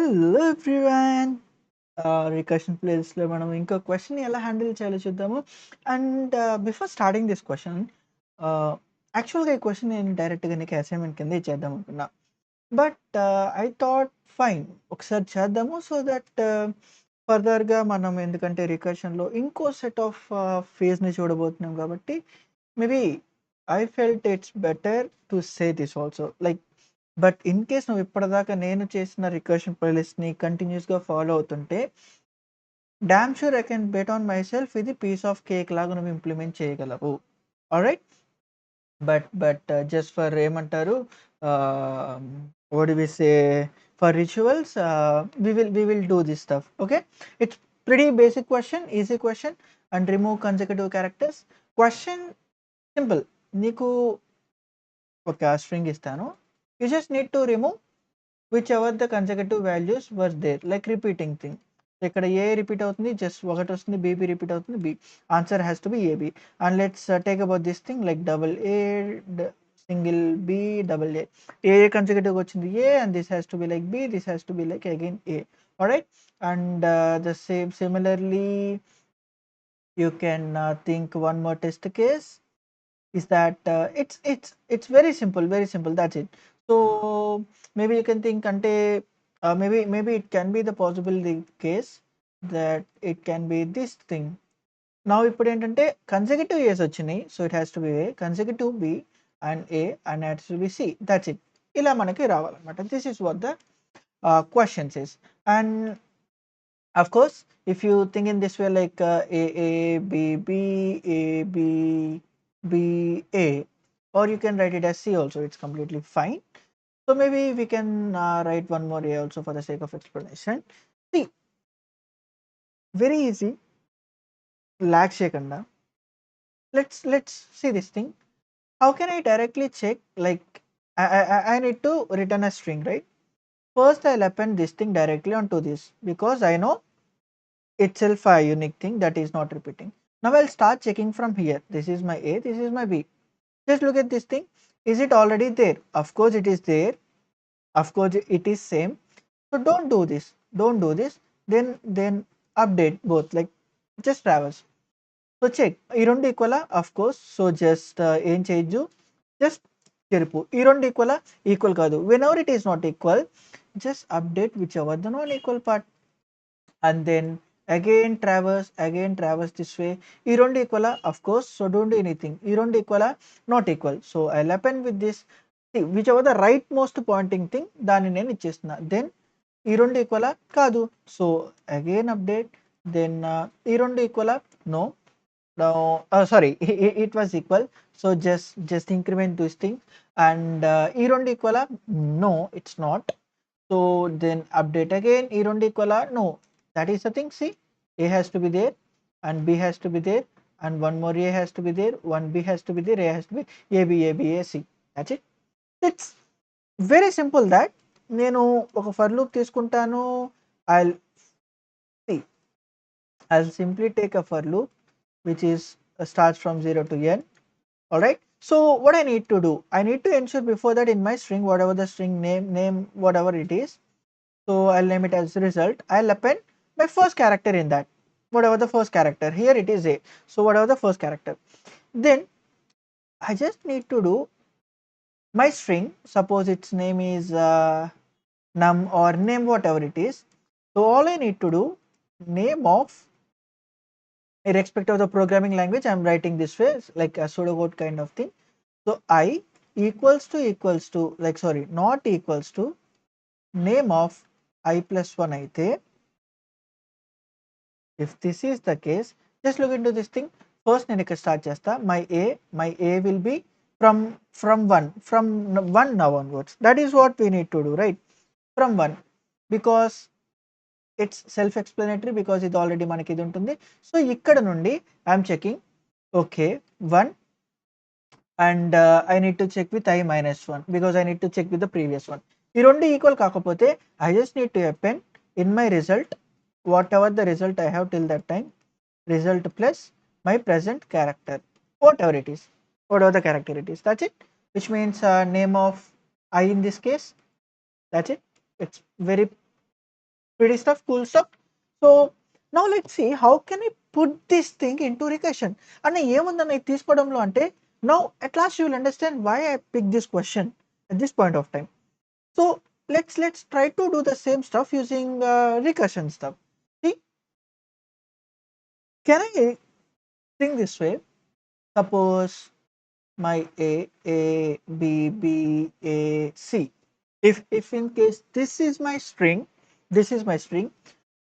Hello everyone. Recursion ప్లేస్లో మనం ఇంకో క్వశ్చన్ ఎలా హ్యాండిల్ చేయాలో చూద్దాము. And before starting this question, యాక్చువల్గా ఈ క్వశ్చన్ నేను డైరెక్ట్గా నీకు అసైన్మెంట్ కింద ఇచ్చేద్దాం అనుకున్నా. బట్ ఐ థాట్ ఫైన్, ఒకసారి చేద్దాము సో దట్ ఫర్దర్గా మనం, ఎందుకంటే రికర్షన్లో ఇంకో సెట్ ఆఫ్ ఫేజ్ని చూడబోతున్నాం కాబట్టి maybe I felt it's better to say this also. Like but in case నువ్వు ఇప్పటిదాకా నేను చేసిన రికర్షన్ ప్లేలిస్ట్ని కంటిన్యూస్గా ఫాలో అవుతుంటే damn sure I can bet on myself ఇది పీస్ ఆఫ్ కేక్ లాగా నువ్వు ఇంప్లిమెంట్ చేయగలవు. ఆల్రైట్, బట్ జస్ట్ ఫర్ ఏమంటారు, what do we say, for rituals we will do this stuff. Okay, it's pretty basic question, easy question. And remove consecutive characters. Question simple. నీకు ఒక string ఇస్తాను, you just need to remove whichever the consecutive values were there, like repeating thing. ఇక్కడ ఏ repeat అవుతుంది, just ఒకటి వస్తుంది, BB repeat అవుతుంది, B answer has to be AB. And let's take about this thing like double A, single B, double A consecutive వచ్చింది A, and this has to be like B, this has to be like again A. Alright, and the same similarly you can think one more test case is that it's very simple, that's it. So maybe you can think ante maybe it can be the possible the case that it can be this thing. Now ఇప్పుడు ఏంటంటే consecutive a's వచ్చినాయి, so it has to be a consecutive b and a and it has to be c, that's it. ఇలా మనకి రావాలన్నమాట. This is what the question says. And of course, if you think in this way, like A, B, B, A, B, B, A, or you can write it as C also, it's completely fine. So maybe we can write one more A also for the sake of explanation. See, very easy, lag చేయకుండా. Let's see this thing. How can I directly check, like I need to return a string, right? First I'll append this thing directly onto this because I know itself a unique thing that is not repeating. Now I'll start checking from here. This is my A, this is my B. Just look at this thing. Is it already there? Of course it is there. Of course it is same. So don't do this. Don't do this. Then update both. Like just traverse. So check. ఈ రెండు ఈక్వలా? Of course. So just ఏం చేయొచ్చు? Just చెరుపు. ఈ రెండు ఈక్వలా? Equal కాదు. Whenever it is not equal, just update whichever the non-equal part. And then again traverse this way. ఈ రెండు ఈక్వలా? Of course. So don't do anything. ఈ రెండు ఈక్వలా? Not equal. So I'll append with this. See, whichever the right most pointing thing, దాన్ని నేను ఇచ్చేస్తున్నా. Then ఈ రెండు ఈక్వలా? కాదు. So again update. Then ఈ రెండు ఈక్వలా? No. No, sorry, it was equal. So just increment this thing. And ఈ రెండు ఈక్వలా? No, it's not. So then update again. ఈ రెండు ఈక్వలా? No. That is the thing. See, A has to be there and B has to be there and one more A has to be there, one B has to be there, A has to be AB, C. That's it. It's very simple that నేను ఒక for loop తీసుకుంటాను. I'll see, I'll simply take a for loop which is starts from 0 to n. Alright. So what I need to do, I need to ensure before that in my string, whatever the string name whatever it is, so I'll name it as result. I'll append my first character in that, whatever the first character. Here it is A, so whatever the first character. Then I just need to do my string, suppose its name is num or name whatever it is. So all I need to do, name of, irrespective of the programming language, I'm writing this way like a pseudocode kind of thing. So I equals to like, sorry, not equals to name of I plus 1 అయితే, if this is the case, just look into this thing. First నేను ఇక్కడ start చేస్తా. My A will be from 1 now onwards. That is what we need to do, right? From 1, because it's self explanatory, because ఇది already మనకి ఇది ఉంటుంది. So ఇక్కడ నుండి I'm checking, okay 1, and I need to check with I minus 1 because I need to check with the previous one. ఈ రెండు equal కాకపోతే I just need to append in my result whatever the result I have till that time, result plus my present character, whatever it is, whatever the character it is. That's it. Which means name of I in this case. That's it. It's very pretty stuff, cool stuff. So now let's see how can I put this thing into recursion. And ఏముందన్న ఇది తీసుకోవడంలో అంటే now at last you will understand why I picked this question at this point of time. So let's try to do the same stuff using recursion stuff. See, can I think this way? Suppose my A, B, B, A, C. If in case this is my string,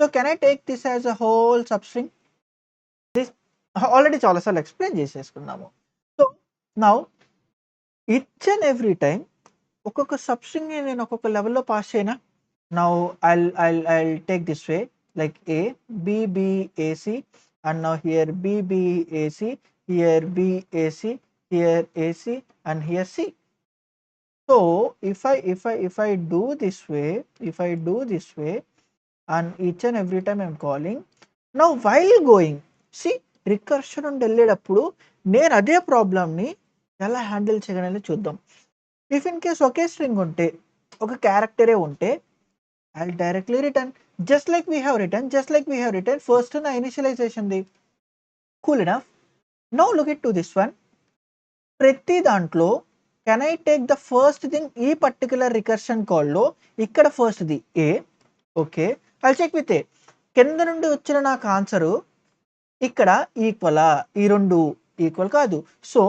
so can I take this as a whole substring? This already చాలాసార్లు explain చేసేసుకున్నాము. So now each and every time ఒక్కొక్క సబ్స్ట్రింగ్ని నేను ఒక్కొక్క లెవెల్లో pass చేయనా. Now I'll take this way, like A, B, B, A, C, and now here B, B, A, C, here B, A, C, here A, C, and here C. So if I do this way, and each and every time I'm calling, now while going, see, recursion నుండి వెళ్ళేటప్పుడు నేను అదే ప్రాబ్లమ్ని ఎలా handle చేయగలని చూద్దాం. If in case okay string ఉంటే, ఒక క్యారెక్టరే ఉంటే, I'll directly return just like we have written first na initialization di. Cool enough. Now look at to this one. ప్రతి దాంట్లో can I take the first thing ఈ particular recursion call లో ఇక్కడ first the A. Okay, I'll check with A. కింద నుండి వచ్చిన నాకు answer ఇక్కడ ఈక్వలా, ఈ రెండు ఈక్వల్ కాదు. So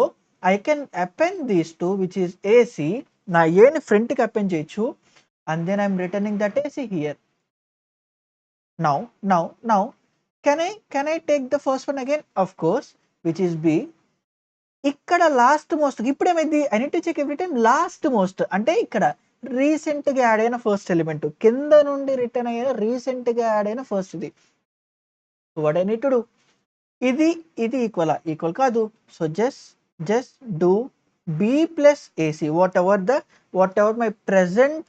I can append these to which is AC. నా ఏని ఫ్రంట్కి అపెండ్ చేయొచ్చు, and then I'm returning that AC here. Now can I take the first one again? Of course, which is B. ఇక్కడ last most, ఇప్పుడు ఏమైంది, I need to check every time last most అంటే ఇక్కడ రీసెంట్గా add అయిన first element, కింద నుండి return అయిన రీసెంట్గా యాడ్ అయిన ఫస్ట్ ఇది. What I need to do, ఇది ఈక్వల్ కాదు. So just do B plus AC, whatever my present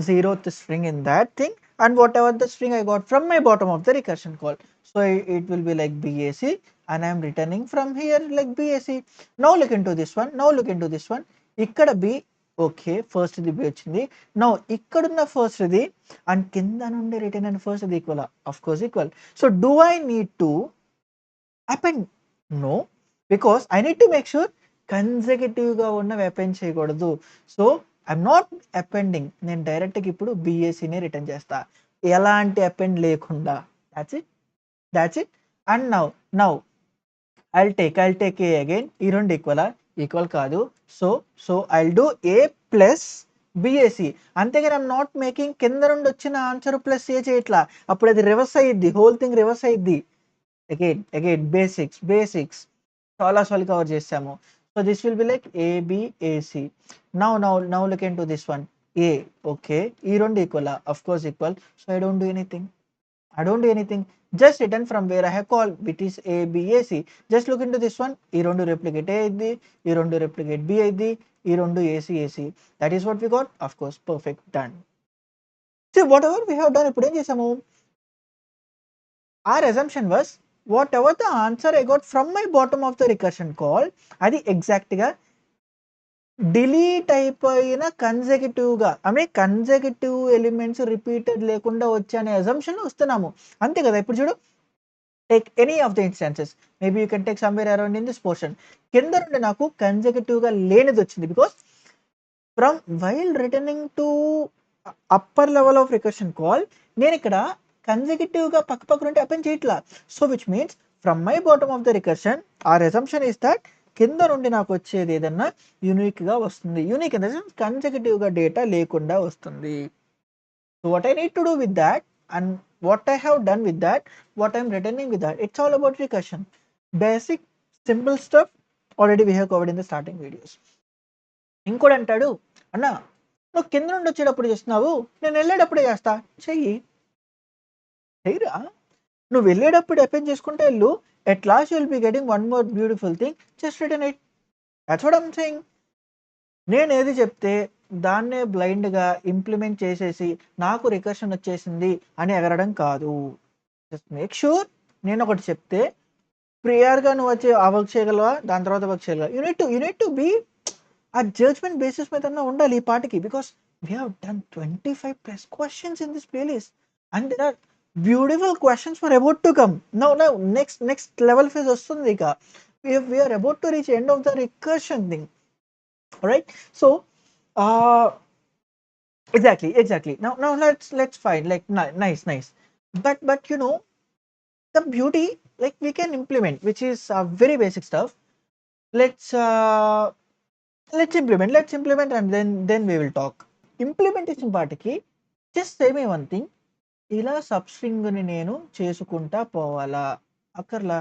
zeroth string in that thing, and whatever the string I got from my bottom of the recursion call. So it will be like BAC, and I am returning from here like BAC. Now look into this one. ikkada B, okay, first the B వచ్చింది. Now ikkadunna first the and కింద నుండి return అయిన first the equal, of course equal. So do I need to append? No, because I need to make sure కన్సెక్యూటివ్గా ఉన్నవి append చేయకూడదు. So I'm not appending, నేను డైరెక్ట్గా ఇప్పుడు BACని return చేస్తా, ఎలాంటి అపెండ్ లేకుండా. That's it. And now I'll take A again. ఈ రెండు ఈక్వల్ కాదు. So I'll do A plus BAC. అంతేగాని ఐఎమ్ నాట్ మేకింగ్ కింద నుండి వచ్చిన ఆన్సర్ ప్లస్ A చేయట్లా, అప్పుడు అది రివర్స్ అయ్యిద్ది, హోల్ థింగ్ రివర్స్ అయ్యిద్ది. అగైన్ బేసిక్స్ చాలా కవర్ చేసాము. So this will be like ABAC. Now look into this one. A, okay, ఈ రెండు equal, of course equal. So I don't do anything. Just return from where I have called, which is ABAC. Just look into this one. ఈ రెండు replicate A అయింది, ఈ రెండు replicate B అయింది, ఈ రెండు AC. That is what we got. Of course, perfect, done. See, whatever we have done, ఇప్పుడు ఏం చేసాము, our assumption was whatever the answer I got from my bottom of the recursion call, అది ఎగ్జాక్ట్గా delete అయిపోయిన కన్సెక్యూటివ్గా, consecutive elements repeated లేకుండా వచ్చే అనే assumption వస్తున్నాము, అంతే కదా. ఇప్పుడు చూడు, take any of the instances, maybe you can take somewhere around in this portion. కింద నుండి నాకు కన్సెక్యూటివ్గా లేనిది వచ్చింది, because from while returning to upper level of recursion call నేను ఇక్కడ కన్సెక్యూటివ్గా పక్క నుండి అపెండ్ చేయట్లా. So which means from my bottom of the recursion our assumption is that కింద నుండి నాకు వచ్చేది ఏదన్నా యూనిక్గా వస్తుంది, యూనిక్ ఇన్ ద సెన్స్ కన్సెక్యూటివ్గా డేటా లేకుండా వస్తుంది. So what I need to do with that, and what I have done with that, what I'm returning with that, it's all about recursion. Basic simple stuff already we have covered in the starting videos. ఇంకోటి అంటాడు, అన్న నువ్వు కింద నుండి వచ్చేటప్పుడు చేస్తున్నావు, నేను వెళ్ళేటప్పుడే చేస్తా, చెయ్యిరా, నువ్వు వెళ్ళేటప్పుడు అపెండ్ చేసుకుంటే వెళ్ళు, at last you will be getting one more beautiful thing, just return it. That's what I'm saying. నేను ఏది చెప్తే దాన్నే బ్లైండ్గా ఇంప్లిమెంట్ చేసేసి నాకు రికర్షన్ వచ్చేసింది అని ఎగరడం కాదు. జస్ట్ మేక్ షూర్ నేను ఒకటి చెప్తే ప్రియర్గా నువ్వు వచ్చి ఆ వర్క్ చేయగలవా, దాని తర్వాత వర్క్ చేయగలవా. యూ నీడ్ టు బీ ఆ జడ్జ్మెంట్ బేసిస్ మీద ఉండాలి ఈ పాటికి, because we have done 25 plus questions in this playlist, and there are beautiful questions for about to come. Now next level phase వస్తుంది ఇక. We are about to reach end of the recursion thing. All right, so uh exactly now let's find like nice, but you know the beauty, like we can implement, which is very basic stuff. let's uh let's implement and then we will talk. Implementation పార్ట్కి just same one thing, ఇలా sub స్ట్రింగ్ని నేను చేసుకుంటా పోవాలా అక్కర్లా?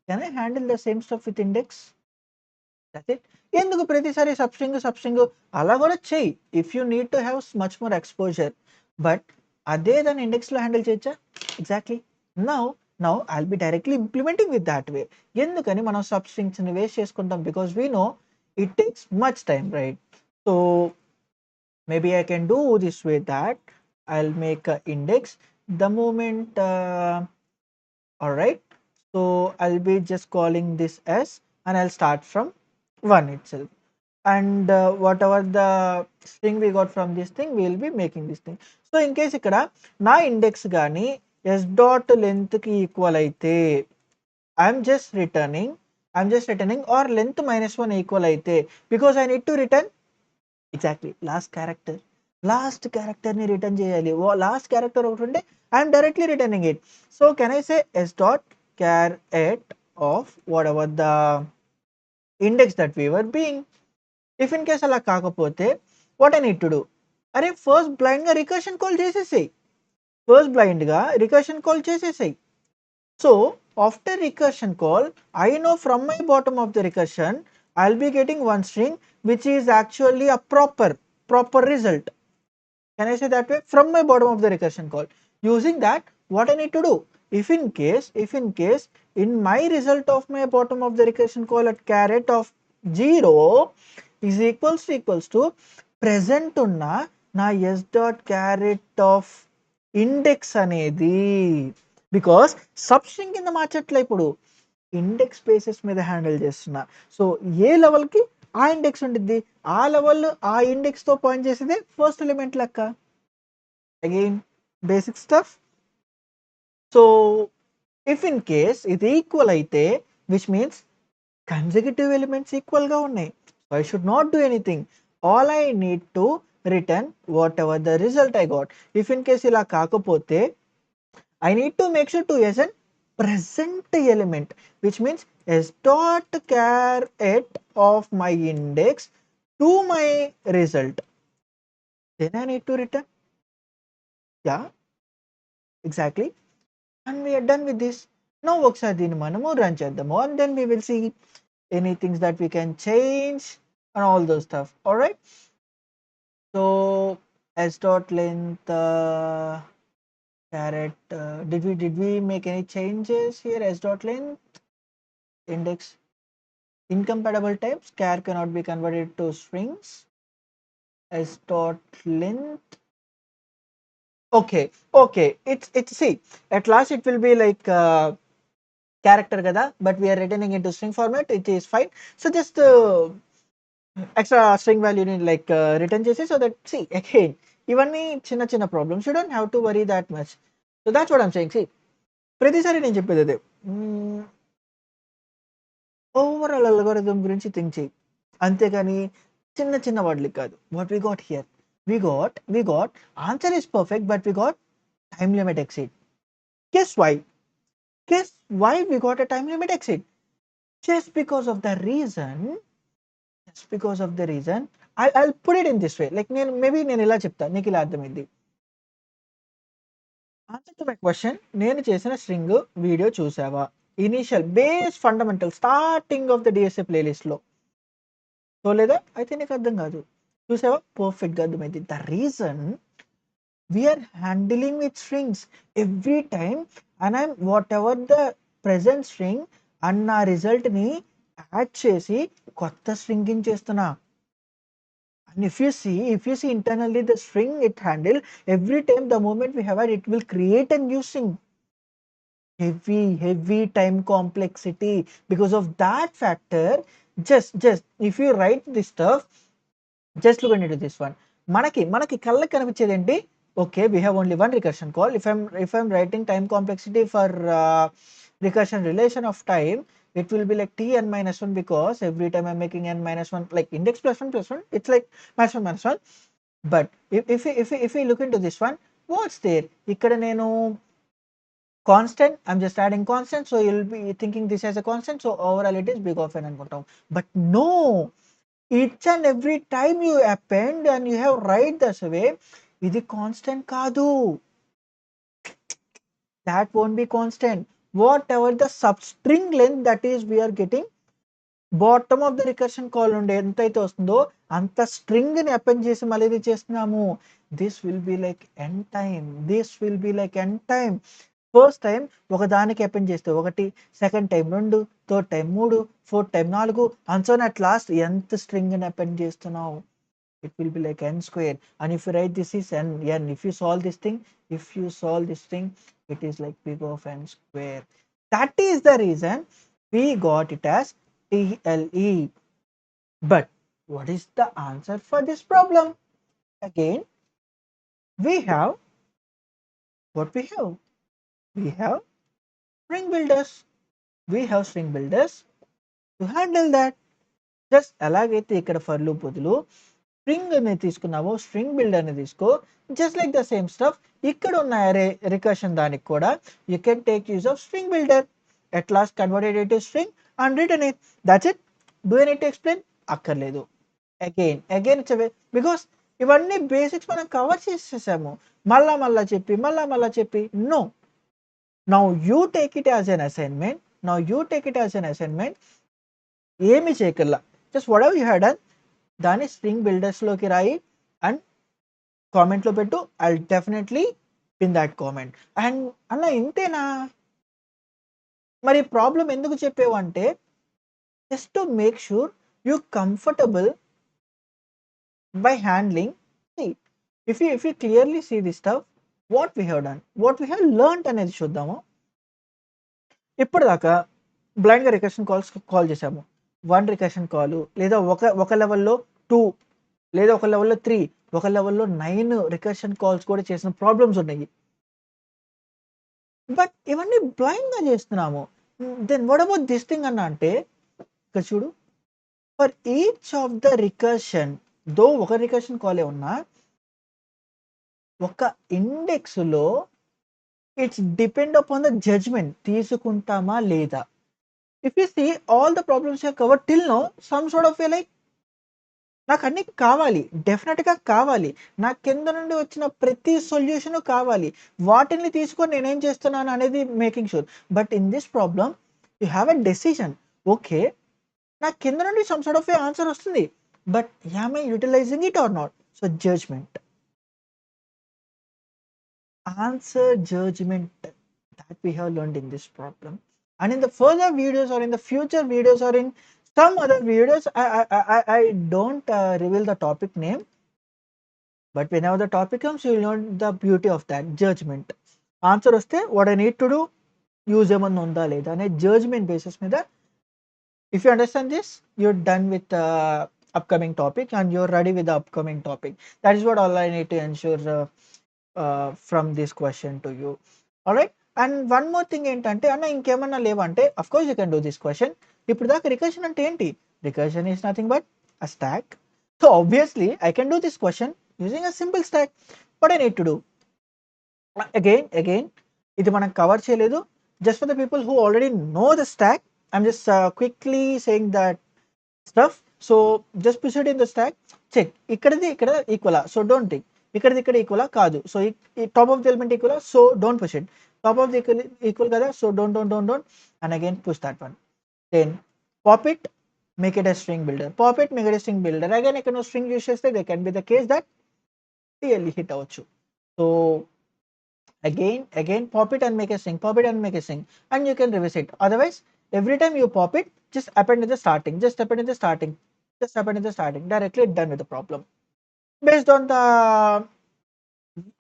Can I handle the same stuff with index? That's it. ఎందుకు ప్రతిసారి sub string అలా కూడా చెయ్యి, if you need to have much more exposure. But అదే దాన్ని ఇండెక్స్లో హ్యాండిల్ చేయొచ్చా? Exactly. Now I'll be directly implementing with that way. ఎందుకని మనం సబ్ స్ట్రింగ్స్ని వేస్ట్ చేసుకుంటాం? Because we know it takes much time, right? So maybe I can do this way, that I'll make a index the moment all right, so I'll be just calling this s and I'll start from 1 itself, and whatever the string we got from this thing, we'll be making this thing. So in case ikkada na index gaani s dot length ki equal aithe, I'm just returning or length minus 1 equal aithe, because I need to return exactly last character ni return cheyali. Last character ఒకటి ఉంటే I'm directly returning it. So can I say s dot char at of whatever the index that we were being? If in case అలా కాకపోతే what I need to do? అరే first blind గా recursion call చేసేసాయి. So after recursion call, I know from my bottom of the recursion, I'll be getting one string which is actually a proper result. Can I say that way? From my bottom of the recursion call. Using that, what I need to do? If in case in my result of my bottom of the recursion call at caret of 0 is equals to present ఉన్న నా s dot caret of index అనేది, because sub string కింద మార్చట్లే, ఇప్పుడు index basis మీద handle చేస్తున్నా. So ఏ లెవెల్కి ఆ index ఉంటుంది, ఆ లెవెల్ ఆ ఇండెక్స్తో పాయింట్ చేసేదే ఫస్ట్ ఎలిమెంట్ లెక్క. Again basic stuff. So if in case ఇది ఈక్వల్ అయితే, విచ్ మీన్స్ కన్సెక్యూటివ్ ఎలిమెంట్స్ ఈక్వల్గా ఉన్నాయి. So I should not do anything. All I need to return what ever the result I got. If in case ఇలా కాకపోతే I need to make sure to as an present element, which means s dot char at of my index to my result. Then I need to return. Yeah, exactly. And we are done with this. Now ఒకసారి దీన్ని మనము run చేద్దాము, and then we will see any things that we can change and all those stuff. All right. So s dot length caret, did we make any changes here? S dot length index incompatible types, char cannot be converted to strings. S dot length, okay, it's see, at last it will be like character kada, but we are returning into string format, it is fine. So just extra string value ni like return chesi, so that see again ఇవన్నీ చిన్న problems, you don't have to worry that much. So that's what I'm saying. See ప్రతిసారి నేను చెప్పేది అదే, overall algorithm గురించి think చేయి, అంతేగాని చిన్న వాటికి కాదు. What we got here, we got answer is perfect, but we got time limit exceed. Guess why we got a time limit exceed? Just because of the reason, I'll put it in this way, like నేను ఇలా చెప్తా, నీకు ఇలా అర్థమైంది. Answer to my question, నేను చేసిన string video చూసావా? Initial base fundamental starting of the DSA ప్లేలిస్ట్లో చూడలేదా? అయితే నీకు అర్థం కాదు. చూసావా? పర్ఫెక్ట్గా అర్థమైంది. The reason we are handling with strings every time, and I'm whatever the present string అన్న రిజల్ట్ని యాడ్ చేసి కొత్త స్ట్రింగ్ చేస్తున్నా. And if you see internally the string it handle, every time the moment we have it will create a new string. Heavy time complexity. Because of that factor, just if you write this stuff, just look into this one. మనకి కళ్ళకి కనిపించేది ఏంటి? Okay, we have only one recursion call. If I'm writing time complexity for recursion relation of time, it will be like t n minus 1, because every time I'm making n minus 1, like index plus 1, it's like minus 1. But if we look into this one, what's there? ఇక్కడ నేను constant, I'm just adding constant, so you'll be thinking this as a constant, so overall it is big of n అనుకుంటాం. But no, each and every time you append and you have write this way, ఇది constant కాదు, that won't be constant. Whatever the substring length that is we are getting, bottom of the recursion call నుండి ఎంతైతే వస్తుందో అంత string ని append చేసి మళ్ళీ ఇది చేస్తున్నాము. This will be like an time, this will be like an time. First time ఒక దానికి అపెండ్ చేస్తే 1, second time 2, third time 3, fourth time 4, and so at last ఎంత స్ట్రింగ్ ని అపెండ్ చేస్తున్నావు, it will be like n square. And if you write this is n, if you solve this thing, it is like big of n square. That is the reason we got it as TLE. But what is the answer for this problem? Again, we have what we have. We have string builders. We have string builders to handle that. Just ఎలాగైతే ఇక్కడ for loop బదులు string అనేది తీసుకున్నావో string builder ని తీసుకో, just like the same stuff ఇక్కడ ఉన్న అరే recursion దానికి కూడా you can take use of string builder. At last converted it to string and return it. That's it. Do I need to explain? అక్కర్లేదు. Again it's because ఇవన్నీ basics మనం cover చేసేసాము. మళ్ళా చెప్పి నో. Now you take it as an assignment. ఏమి చేయకల్లా, just whatever you had done దాన్ని స్ట్రింగ్ బిల్డర్స్ లోకి రాయి అండ్ కామెంట్ లో పెట్టు. I definitely pin that comment. And అన్న ఇంతేనా? మరి ప్రాబ్లం ఎందుకు చెప్పేవు అంటే just to make sure you comfortable by handling. If you clearly see this stuff, what we have done, what we have learned అనేది చూద్దాము. ఇప్పటిదాకా బ్లైండ్గా రికర్షన్ కాల్ చేసాము. 1 రికర్షన్ కాల్, లేదా ఒక లెవెల్లో 2, లేదా ఒక లెవెల్లో 3, ఒక లెవెల్లో 9 రికర్షన్ కాల్స్ కూడా చేసిన ప్రాబ్లమ్స్ ఉన్నాయి. బట్ ఇవన్నీ బ్లైండ్గా చేస్తున్నాము. Then what about this thing అన్న అంటే ఇక్కడ చూడు, for each of the recursion, though ఒక రికర్షన్ కాలే ఉన్నా ఒక ఇండెక్స్లో it's depend upon the judgement, తీసుకుంటామా లేదా. If you see all the problems you cover till now, some sort of like నాకు అన్ని కావాలి, డెఫినెట్గా కావాలి, నా కింద నుండి వచ్చిన ప్రతి సొల్యూషన్ కావాలి, వాటిని తీసుకొని నేనేం చేస్తున్నాను అనేది making sure. But in this problem you have a decision. Okay, నా కింద నుండి సమ్ సార్ట్ ఆఫ్ ఆన్సర్ వస్తుంది, but am I utilising it or not? So judgement, answer judgment, that we have learned in this problem. And in the further videos or in the future videos or in some other videos, I don't reveal the topic name, but whenever the topic comes, you will know the beauty of that judgment. Answer వస్తే what I need to do, use ఏమన్నా ఉందా లేదా అనే judgement basis మీద. If you understand this, you're done with the upcoming topic and you're ready with the upcoming topic. That is what all I need to ensure from this question to you. All right. And one more thing ఏంటంటే అన్న ఇంకేమన్నా లేవంటే, of course you can do this question. ఇప్పుడు దాకా recursion అంటే ఏంటి? Recursion is nothing but a stack. So obviously I can do this question using a simple stack. What I need to do again ఇది మనం cover చేయలేదు. Just for the people who already know the stack, I'm just quickly saying that stuff. So just push it in the stack, check ఇక్కడది ఇక్కడ ఈక్వలా, so don't think. ఇక్కడది ఇక్కడ ఈక్వలా కాదు, సో ఈ టాప్ ఆఫ్ ది ఎలిమెంట్ ఈక్వలా, so don't push it. Top of the equal కదా, so don't and again push that one. Then pop it, make it a string builder. Pop it, make it a string builder. Again, I can string use చేస్తే there can be the case that TLE hit అవ్వచ్చు. So again pop it and make a string, and you can revise it. Otherwise, every time you pop it, just append in the starting, directly done with the problem. Based on the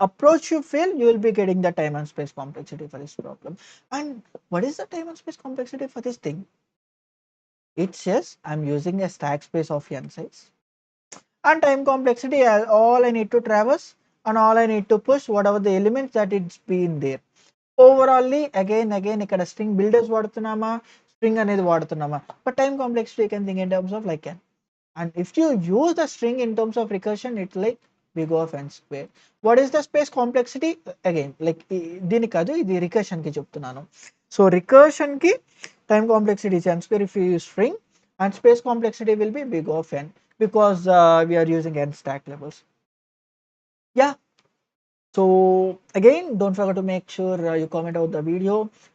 approach you feel, you will be getting the time and space complexity for this problem. And what is the time and space complexity for this thing? It says I'm using a stack space of n size. And time complexity, all I need to traverse and all I need to push whatever the elements that it's been there. Overall again ఇక్కడ string builders వాడుతున్నామా, string అనేది వాడుతున్నామా. But time complexity can think in terms of like can. And if you use the string in terms of recursion it's like big of n square. What is the space complexity? Again like దీనికి కాదు, ఇది రికర్షన్కి చెప్తున్నాను. So రికర్షన్కి time complexity is n square if you use string, and space complexity will be big of N because we are using n stack levels. Yeah. So again, don't forget to make sure you comment out the video,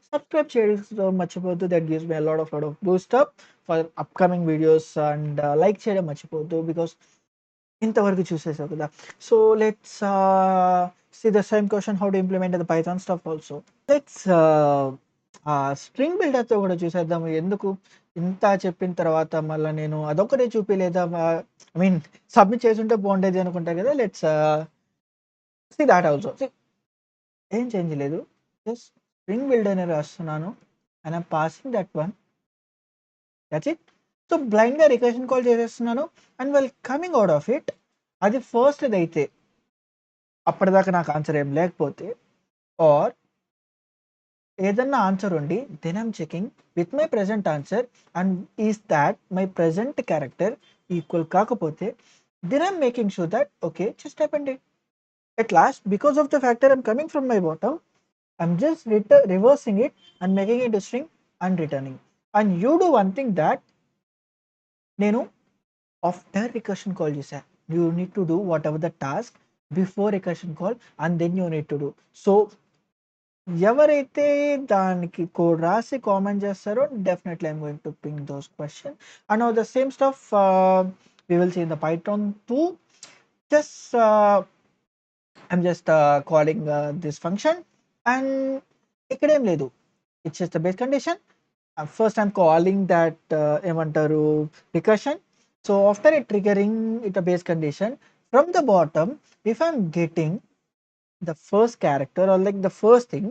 subscribe, share so much about that gives me a lot of boost up for upcoming videos, and like share much about because ఇంతవరకు చూసేసావు కదా. So let's see the same question, how to implement the python stuff also. Let's string బిల్డర్తో కూడా చూసేద్దాము. ఎందుకు ఇంత చెప్పిన తర్వాత మళ్ళీ నేను అదొకటే చూపిలేదా, ఐ మీన్ సబ్మిట్ చేసి ఉంటే బాగుండేది అనుకుంటా కదా. Let's see that also. ఏం చేంజ్ లేదు, జస్ట్ స్ట్రింగ్ బిల్డర్ అని రాస్తున్నాను and I'm passing that one, that's it. So బ్లైండ్గా రికర్షన్ కాల్ చేసేస్తున్నాను and well coming out of it, అది ఫస్ట్ది అయితే అప్పటిదాకా నాకు ఆన్సర్ ఏం లేకపోతే, ఆర్ ఏదన్నా ఆన్సర్ ఉండి then I'm checking with my present answer and is that my present character equal కాకపోతే, then I'm making sure that okay just happened it. At last, because of the factor I'm coming from my bottom, I'm just reversing it and making it a string and returning. And you do one thing that నేను after recursion call చేశా, you need to do whatever the task before recursion call and then you need to do. So ఎవరైతే దానికి code రాసి comment చేస్తారో definitely I'm going to ping those question and all the same stuff we will see in the Python 2. Just I'm just calling this function and ikkadem ledu, it's just a base condition. First I'm calling that emantaru recursion. So after it triggering it a base condition from the bottom, if I'm getting the first character or like the first thing,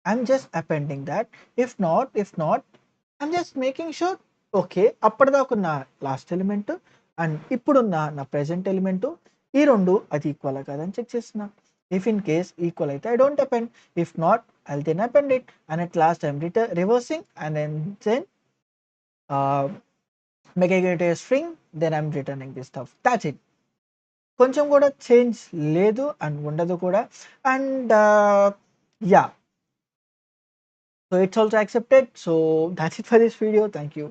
I'm just appending that. If not I'm just making sure okay appadadakuన్న last element and ఇప్పుడున్న నా present element ఈ రెండు అది equal కాదని check చేస్తున్నా. If in case equal అయితే I don't append, if not I'll then append it and at last I'm reversing and then making it a string, then I'm returning this stuff. That's it. కొంచెం కూడా change లేదు and ఉండదు కూడా. And yeah, so it's also accepted. So that's it for this video. Thank you.